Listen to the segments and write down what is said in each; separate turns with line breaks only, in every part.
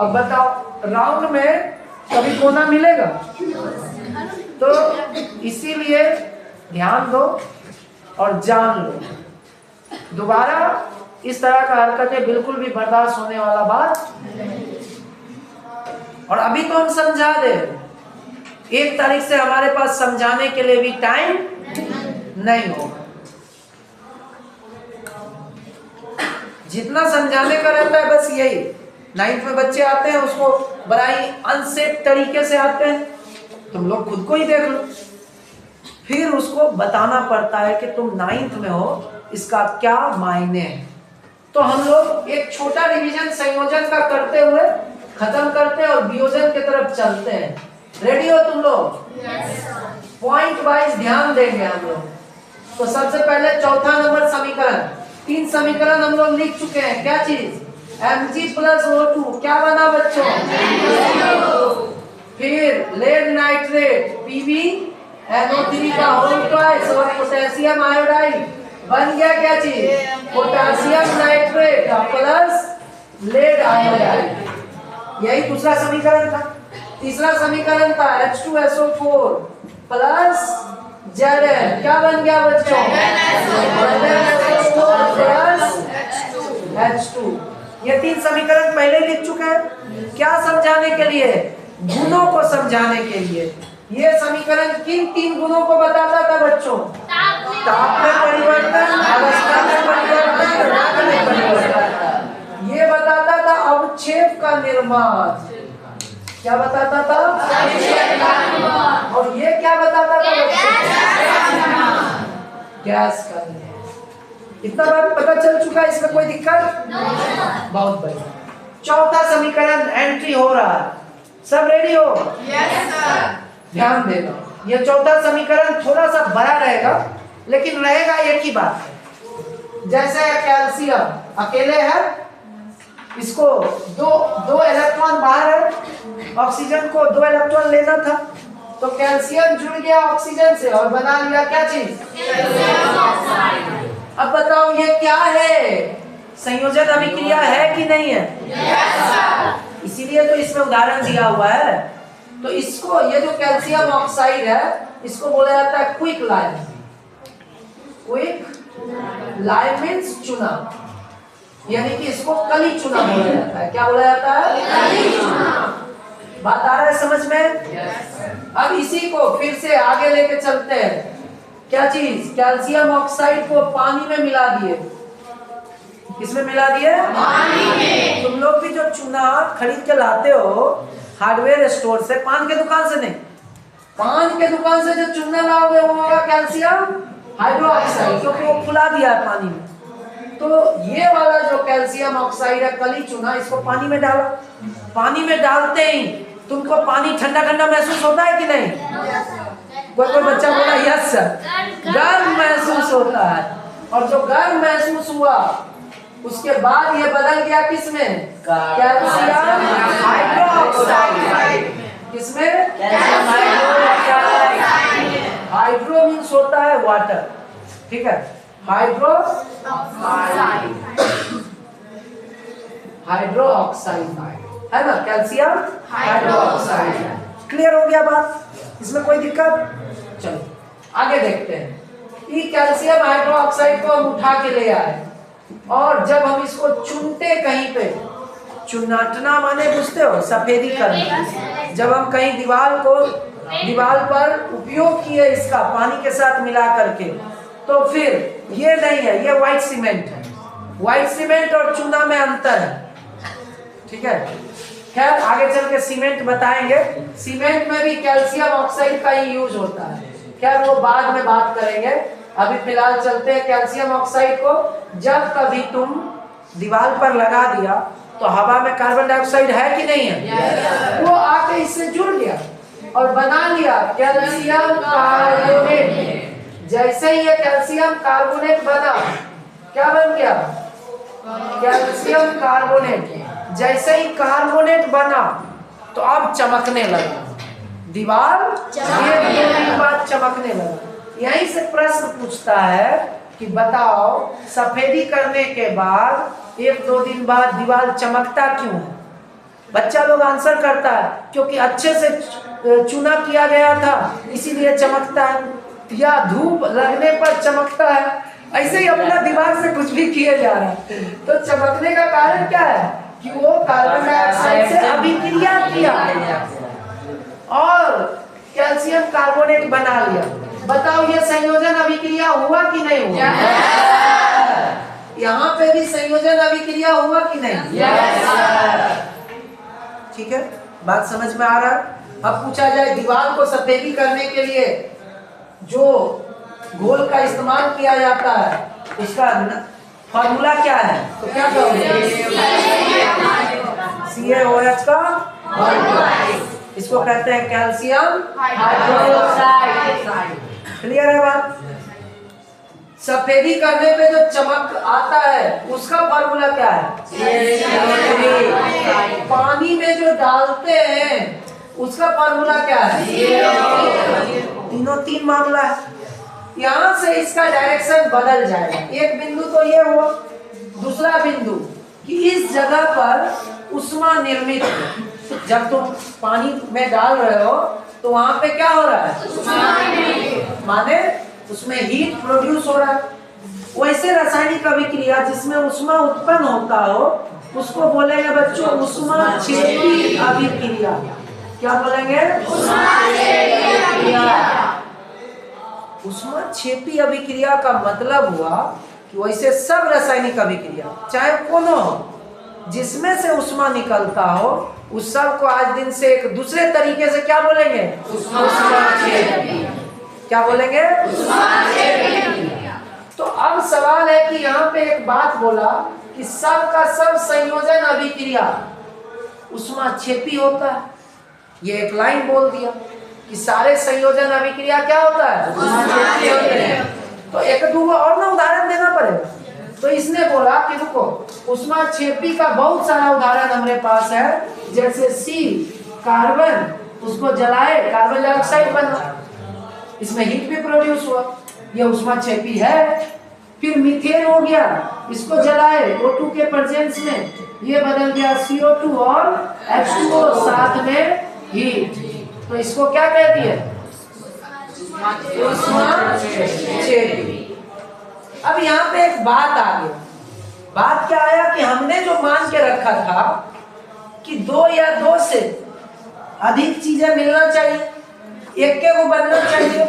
अब बताओ राउंड में कभी कोना मिलेगा? तो इसीलिए ध्यान दो और जान लो, दोबारा इस तरह का हरकतें बिल्कुल भी बर्दाश्त होने वाला बात नहीं। और अभी तो हम समझा दे, 1 तारीख से हमारे पास समझाने के लिए भी टाइम नहीं होगा। जितना समझाने का रहता है बस यही, 9th में बच्चे आते हैं उसको बड़ा ही अनसेफ तरीके से आते हैं, तुम लोग खुद को ही देख लो। फिर उसको बताना पड़ता है कि तुम 9th में हो, इसका क्या मायने है। तो हम लोग एक छोटा रिवीजन संयोजन का करते हुए खत्म करते हैं और वियोजन की तरफ चलते हैं। रेडी हो तुम लोग? पॉइंट वाइज ध्यान देंगे हम लोग। तो सबसे पहले चौथा नंबर समीकरण, 3 समीकरण हम लोग लिख चुके हैं। क्या चीज? Mg + O2 क्या बना बच्चों? फिर लेड नाइट्रेट PbNO3 का होल ट्वाइस और पोटेशियम आयोडाइड बन गया क्या चीज? Potassium nitrate plus lead iodide. यही दूसरा समीकरण था। तीसरा समीकरण था H2SO4 प्लस Zn क्या बन गया बच्चों? Zn plus H2। ये 3 समीकरण पहले लिख चुके हैं। क्या समझाने के लिए? गुणों को समझाने के लिए। ये समीकरण किन 3 गुणों को बताता था बच्चों? ताप में परिवर्तन, अवस्था में परिवर्तन, रंग में परिवर्तन। ये बताता था अवक्षेप का निर्माण। क्या बताता था? और ये क्या बताता था? गैस का निर्माण। इतना बात पता चल चुका है, इसमें कोई दिक्कत? बहुत बढ़िया। चौथा समीकरण एंट्री हो रहा है, सब रेडी हो? Yes sir. ध्यान देना, ये चौथा समीकरण थोड़ा सा बड़ा रहेगा लेकिन रहेगा एक ही बात है। जैसे कैल्शियम अकेले है, इसको दो इलेक्ट्रॉन बाहर है, ऑक्सीजन को 2 इलेक्ट्रॉन लेना था, तो कैल्शियम जुड़ गया ऑक्सीजन से और बना लिया क्या चीज? Calcium oxide. अब बताओ ये क्या है? संयोजन अभिक्रिया है कि नहीं है? Yes sir. इसीलिए तो इसमें उदाहरण दिया हुआ है। तो इसको, ये जो कैल्शियम ऑक्साइड है, इसको बोला जाता है quick lime. Quick lime means चूना, यानी कि इसको कली चूना बोला जाता है। क्या बोला जाता है? कली चूना। बात आ रहा है समझ में? yes. अब इसी को फिर से आगे लेके चलते हैं। क्या चीज? कैल्शियम ऑक्साइड को पानी में मिला दिए। किसमें मिला दिए? पानी में। तुम लोग भी जो चूना खरीद के लाते हो हार्डवेयर स्टोर से, पान के दुकान से नहीं, पान के दुकान से जो चूना लाओगे वो होगा कैल्शियम हाइड्रोक्साइड, क्योंकि वो फुला दिया है पानी में। तो ये वाला जो कैल्शियम ऑक्साइड है कली चूना, इसको पानी में डालो। पानी में डालते ही तुमको पानी ठंडा ठंडा महसूस होता है कि नहीं? कोई बच्चा बोला यस सर। गर्म महसूस होता है, और जो गर्म महसूस हुआ उसके बाद ये बदल गया किसमें? Calcium hydroxide. किसमें? Calcium hydroxide. हाइड्रो मींस होता है वाटर, ठीक है? हाइड्रो ऑक्साइड है ना, कैल्शियम हाइड्रोक्साइड। क्लियर हो गया बात? इसमें कोई दिक्कत? चलो आगे देखते हैं। ये कैल्शियम हाइड्रोक्साइड को हम उठा के ले आए, और जब हम इसको चुनते कहीं पे, चुनाटना माने बुझते हो? सफेदी करना। जब हम कहीं दीवार पर उपयोग किए इसका पानी के साथ मिला करके, तो फिर ये नहीं है, ये व्हाइट सीमेंट है। व्हाइट सीमेंट और चूना में अंतर है, ठीक है? खैर आगे चल के सीमेंट बताएंगे। सीमेंट में भी कैल्शियम ऑक्साइड का ही यूज होता है, खैर वो बाद में बात करेंगे। अभी फिलहाल चलते हैं कैल्शियम ऑक्साइड को। जब कभी तुम दीवार पर लगा दिया तो हवा में कार्बन डाइऑक्साइड है कि नहीं है? वो आके इससे जुड़ गया और बना लिया कैल्शियम कार्बोनेट। जैसे ही ये कैल्शियम कार्बोनेट बना, क्या बन गया? Calcium carbonate. जैसे ही कार्बोनेट बना तो अब चमकने लगा दीवार, एक दो दिन बाद चमकने लगा। यहीं से प्रश्न पूछता है कि बताओ सफेदी करने के बाद 1-2 दिन बाद दीवार चमकता क्यों है? बच्चा लोग आंसर करता है क्योंकि अच्छे से चुना किया गया था इसीलिए चमकता है, या धूप लगने पर चमकता है। ऐसे ही अपना दिमाग से कुछ भी किए जा रहा है। तो चमकने का कारण क्या है कि वो कार्बन डाइऑक्साइड से अभिक्रिया किया और कैल्शियम कार्बोनेट बना लिया। बताओ ये संयोजन अभिक्रिया हुआ कि नहीं हुआ? यहाँ पे भी संयोजन अभिक्रिया हुआ कि नहीं? ठीक है, बात समझ में आ रहा है? अब पूछा जाए दीवार को सफेदी करने के लिए जो घोल का इस्तेमाल किया जाता है उसका फॉर्मूला क्या है? तो क्या कहोगे? CaOH का फॉर्मूला, इसको कहते हैं कैल्शियम हाइड्रोक्साइड। क्लियर है बात? सफेदी करने पे जो चमक आता है उसका फॉर्मूला क्या है? पानी में जो डालते हैं उसका फॉर्मूला क्या है? तीनों तीन मामला है। यहाँ से इसका डायरेक्शन बदल जाएगा। एक बिंदु तो ये हुआ, दूसरा बिंदु कि इस जगह पर उष्मा निर्मित है। जब तुम पानी में डाल रहे हो तो वहां पे क्या हो रहा है? माने उसमें हीट प्रोड्यूस हो रहा है। वैसे रासायनिक अभिक्रिया जिसमें उष्मा उत्पन्न होता हो उसको बोलेंगे बच्चों उष्माक्षेपी अभिक्रिया। क्या बोलेंगे? उष्माक्षेपी अभिक्रिया का मतलब हुआ कि वैसे सब रासायनिक अभिक्रिया चाहे कोनो हो जिसमें से उष्मा निकलता हो उस सब को आज दिन से एक दूसरे तरीके से क्या बोलेंगे? उष्माक्षेपी। क्या बोलेंगे? तो अब सवाल है कि यहाँ पे एक बात बोला कि सब का सब संयोजन अभिक्रिया उष्माक्षेपी होता है। ये एक लाइन बोल दिया कि सारे संयोजन अभिक्रिया क्या होता है? उष्माक्षेपी होते हैं। तो एक दो और ना उदाहरण देना पड़ेगा। तो इसने बोला कि रुको उष्माक्षेपी का बहुत सारा उदाहरण हमारे पास है, जैसे सी कार्बन, उसको जलाए कार्बन डाइऑक्साइड बना, इसमें हीट भी प्रोड्यूस हुआ, ये उष्माक्षेपी है। फिर मीथेन हो गया, इसको जलाए O2 के प्रेजेंस में ये बदल गया CO2 और H2O साथ में हीट, तो इसको क्या कहती है? उष्माक्षेपी। अब यहाँ पे एक बात आ गई। बात क्या आया कि हमने जो मान के रखा था कि दो या दो से अधिक चीजें मिलना चाहिए, एक के वो बनना चाहिए,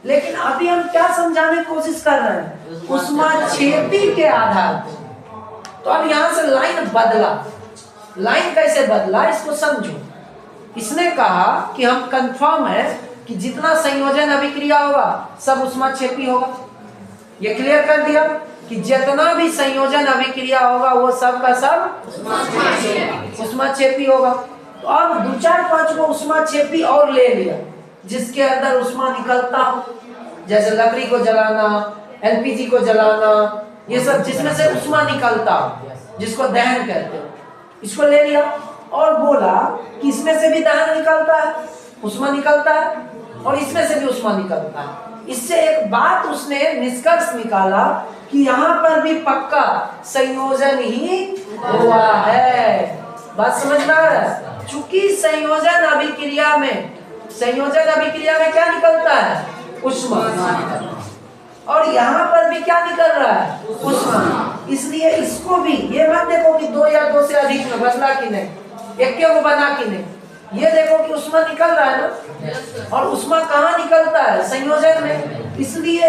लेकिन अभी हम क्या समझाने की कोशिश कर रहे हैं? उष्माक्षेपी के आधार पर। तो अब यहाँ से लाइन बदला। लाइन कैसे बदला इसको समझो। इसने कहा कि हम कंफर्म है कि जितना संयोजन अभिक्रिया होगा सब उष्माक्षेपी होगा। ये क्लियर कर दिया कि जितना भी संयोजन अभिक्रिया होगा वो सब का सब उष्माक्षेपी होगा। तो अब दो चार पांच को उष्माक्षेपी और ले लिया जिसके अंदर उष्मा निकलता हो, जैसे लकड़ी को जलाना, LPG को जलाना, ये सब जिसमें से उष्मा निकलता हो जिसको दहन कहते हो, इसको ले लिया और बोला कि इसमें से भी दहन निकलता है, उष्मा निकलता है, और इसमें से भी उष्मा निकलता है। इससे एक बात उसने निष्कर्ष निकाला कि यहाँ पर भी पक्का संयोजन ही हुआ है। बात समझ में आ रहा है? चूंकि संयोजन अभिक्रिया में क्या निकलता है? उष्मा। और यहाँ पर भी क्या निकल रहा है? उष्मा। इसलिए इसको भी ये मत देखो कि दो या दो से अधिक में बदला कि नहीं, एक के वो बना कि नहीं, ये देखो कि उष्मा निकल रहा है ना। और उष्मा कहाँ निकलता है? संयोजन में। इसलिए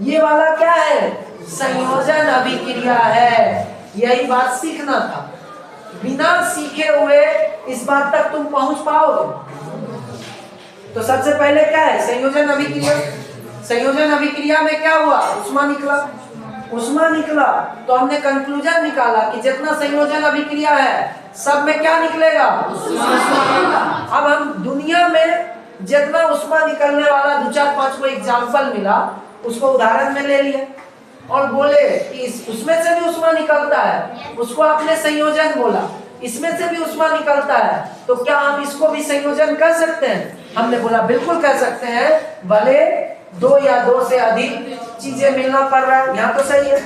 ये वाला क्या है? संयोजन अभिक्रिया है। यही बात सीखना था। बिना सीखे हुए इस बात तक तुम पहुंच पाओगे? तो सबसे पहले क्या है? संयोजन अभिक्रिया। संयोजन अभिक्रिया में क्या हुआ? उष्मा निकला। उष्मा निकला तो हमने कंक्लूजन निकाला कि जितना संयोजन अभिक्रिया है सब में क्या निकलेगा? अब हम दुनिया में जितना उष्मा निकलने वाला दो चार पांच को एग्जाम्पल मिला उसको उदाहरण में ले लिए और बोले कि उसमें से भी उष्मा निकलता है, उसको आपने संयोजन बोला, इसमें से भी उष्मा निकलता है, तो क्या हम इसको भी संयोजन कर सकते हैं? हमने बोला बिल्कुल कर सकते हैं, भले दो या दो से अधिक चीजें मिलना पड़ रहा है। यहाँ तो सही है,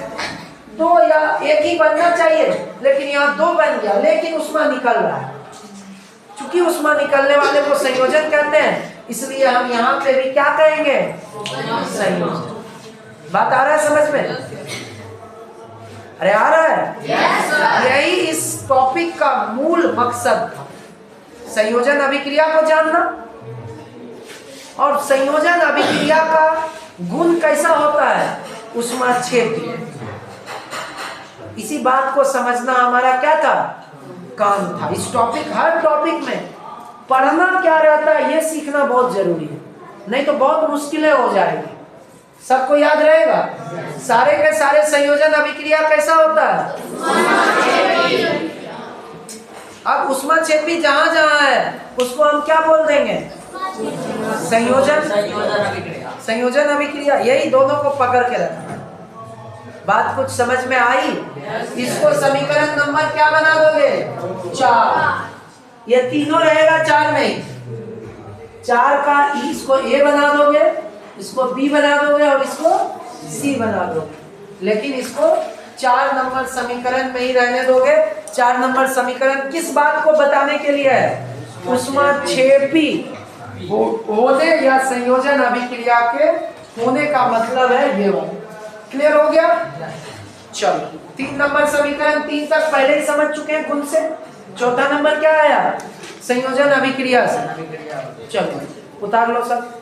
दो या एक ही बनना चाहिए, लेकिन यहाँ दो बन गया, लेकिन उष्मा निकल रहा है, चुंबकीय ऊष्मा निकलने वाले को संयोजन कहते हैं, इसलिए हम यहाँ पे भी क्या कहेंगे, संयोजन। बात आ रहा है समझ में? अरे आ रहा है? yes, यही इस टॉपिक का मूल मकसद था, संयोजन अभिक्रिया को जानना। और संयोजन अभिक्रिया का गुण कैसा होता है, ऊष्माक्षेपी। इसी बात को समझना हमारा क्या था, काम था। इस टॉपिक, हर टॉपिक में पढ़ना क्या रहता है ये सीखना बहुत जरूरी है, नहीं तो बहुत मुश्किलें हो जाएगी। सबको याद रहेगा? सारे के सारे संयोजन अभिक्रिया कैसा होता है? अब ऊष्माक्षेपी जहां जहां है उसको हम क्या बोल देंगे, संयोजन अभिक्रिया। यही दोनों को पकड़ के रखना। बात कुछ समझ में आई? इसको समीकरण नंबर क्या बना दोगे, 4। ये तीनों रहेगा 4 में, 4 का इसको ए बना दोगे, इसको बी बना दोगे और इसको सी बना दोगे। लेकिन इसको 4 नंबर समीकरण में ही रहने दोगे। 4 नंबर समीकरण किस बात को बताने के लिए है, ऊष्माक्षेपी होने या संयोजन अभिक्रिया के होने का मतलब है ये वाला। क्लियर हो गया? चलो 3 नंबर समीकरण 3 तक पहले ही समझ चुके हैं गुण से। चौथा नंबर क्या आया, संयोजन अभिक्रिया से। चलो उतार लो सब।